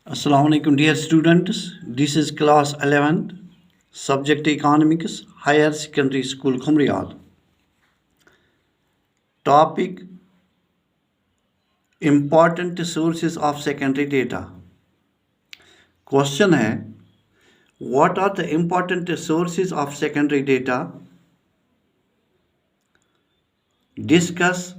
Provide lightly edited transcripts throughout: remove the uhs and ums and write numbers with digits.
Assalamu alaikum dear students. This is class 11th, subject economics, higher secondary school Khumriyad. Topic important sources of secondary data. Question है what are the important sources of secondary data? Discuss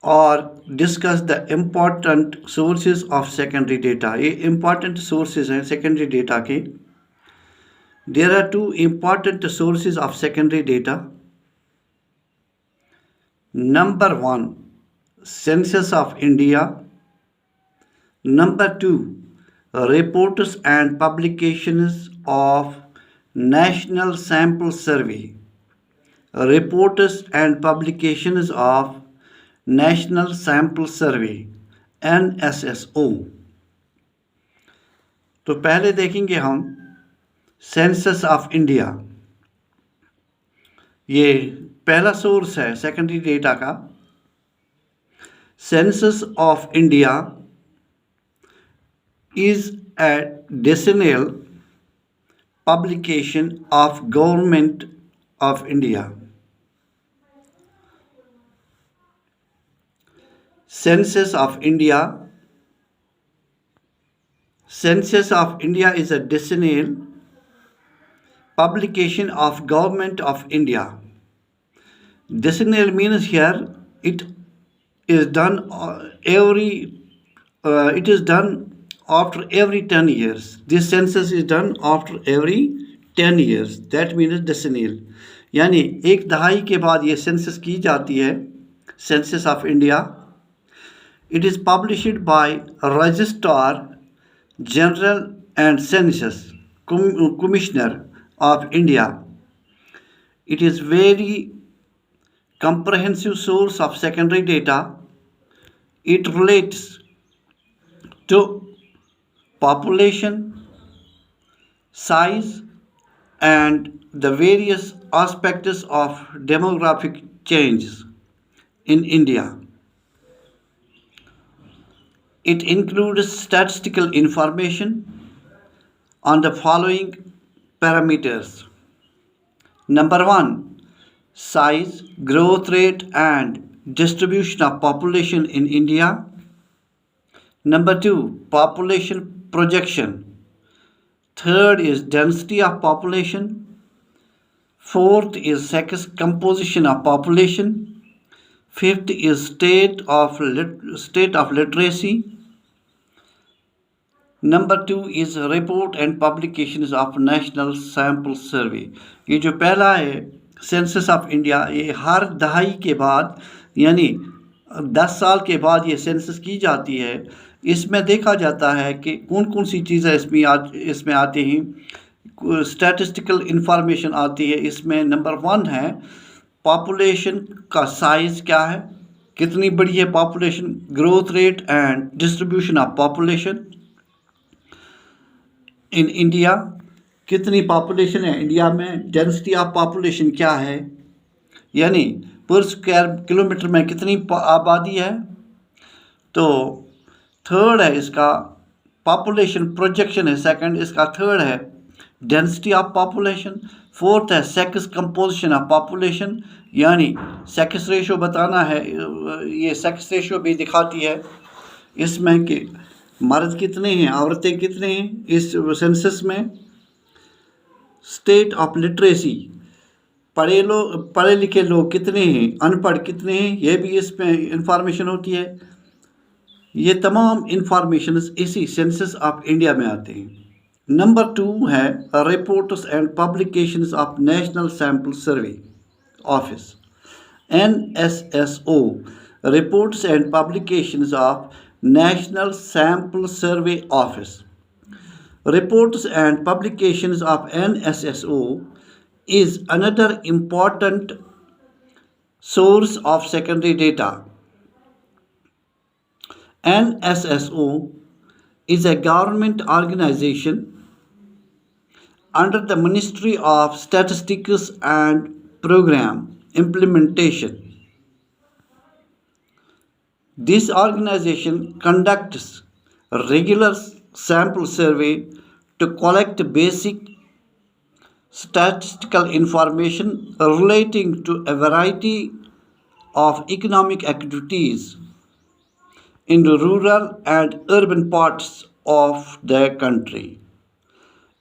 the important sources of secondary data. ये important sources हैं secondary data के. There are two important sources of secondary data. Number one, Census of India. Number two, reports and publications of National Sample Survey. Reports and publications of National Sample Survey NSSO. तो पहले देखेंगे हम census of India. ये पहला source है secondary data का. Census of India is a decennial publication of Government of India. Census of India. Census of India is a decennial publication of Government of India. Decennial means here it is done after every 10 years. This census is done after every 10 years. That means decennial. यानी एक दहाई के बाद ये census की जाती है. Census of India. It is published by Registrar General and Census Commissioner of India. It is very comprehensive source of secondary data. It relates to population, size, and the various aspects of demographic changes in India. It includes statistical information on the following parameters. Number one, size, growth rate, and distribution of population in India. Number two, population projection. Third is density of population. Fourth is sex composition of population. Fifth is state of literacy. Number two is report and publications of National Sample Survey. ये जो पहला है census of India, ये हर दहाई के बाद यानी 10 साल के बाद ये सेंसस की जाती है. इसमें देखा जाता है कि कौन कौन सी चीज़ें इसमें आती हैं. स्टैटिस्टिकल इंफॉर्मेशन आती है इसमें. नंबर वन है पॉपुलेशन का साइज़ क्या है, कितनी बड़ी है population. Growth rate and distribution of population in India. कितनी पॉपुलेशन है इंडिया में. डेंसिटी ऑफ पॉपुलेशन क्या है, यानी पर स्क्वायर किलोमीटर में कितनी आबादी है. तो थर्ड है इसका पॉपुलेशन प्रोजेक्शन है. सेकंड इसका थर्ड है डेंसिटी ऑफ पॉपुलेशन. फोर्थ है सेक्स कंपोजिशन ऑफ पॉपुलेशन, यानी सेक्स रेशो बताना है. ये सेक्स रेशो भी दिखाती है इसमें कि मर्द कितने हैं, औरतें कितने हैं इस सेंसस में. स्टेट ऑफ लिटरेसी, पढ़े लिखे लोग कितने हैं, अनपढ़ कितने हैं, ये भी इसमें इंफॉर्मेशन होती है. ये तमाम इंफॉर्मेशन इसी सेंसस ऑफ इंडिया में आते हैं. नंबर टू है reports and publications of national sample survey office NSSO. Reports and publications of National Sample Survey Office. Reports and publications of NSSO is another important source of secondary data. NSSO is a government organization under the Ministry of Statistics and Program Implementation. This organization conducts regular sample survey to collect basic statistical information relating to a variety of economic activities in the rural and urban parts of the country.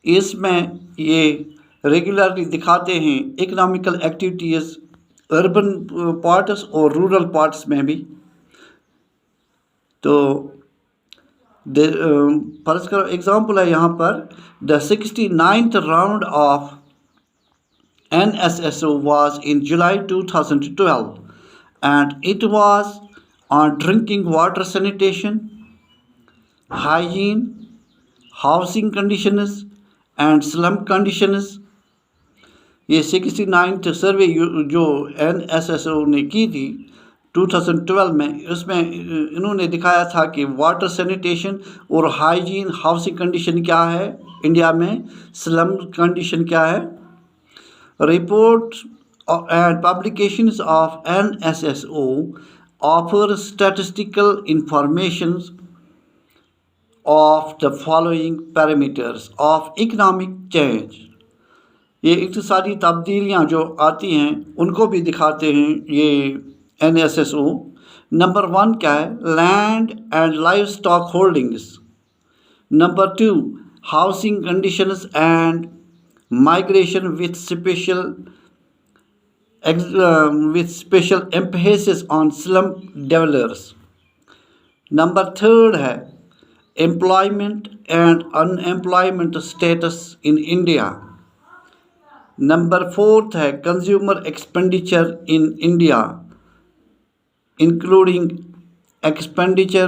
इसमें ये regularly दिखाते हैं economical activities urban parts और rural parts में भी। तो फर्ज करो एग्जांपल है यहाँ पर the 69th round of NSSO was in July 2012 and it was on drinking water sanitation, hygiene, housing conditions and slum conditions। ये 69th सर्वे जो NSSO ने की थी 2012 में, उसमें इन्होंने दिखाया था कि वाटर सैनिटेशन और हाइजीन हाउसिंग कंडीशन क्या है इंडिया में, स्लम कंडीशन क्या है। Report and publications of NSSO offer statistical information of the following parameters of economic change. ये इक़्तिसादी तब्दीलियाँ जो आती हैं उनको भी दिखाते हैं ये NSSO। नंबर 1 क्या है, land and live stock holdings. Number 2 housing conditions and migration with special emphasis on slum developers. Number 3 है employment and unemployment status in India. Number 4 है consumer expenditure in India including expenditure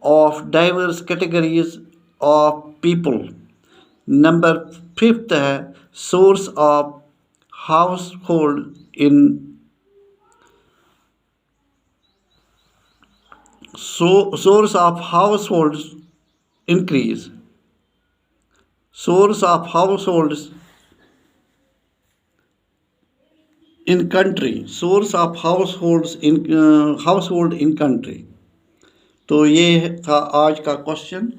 of diverse categories of people. Number 5 है source of house hold increase, source of households in country, source of household in country। तो ये था आज का question.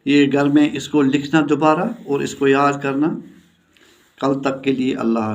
ये घर में इसको लिखना दोबारा और इसको याद करना। कल तक के लिए अल्लाह।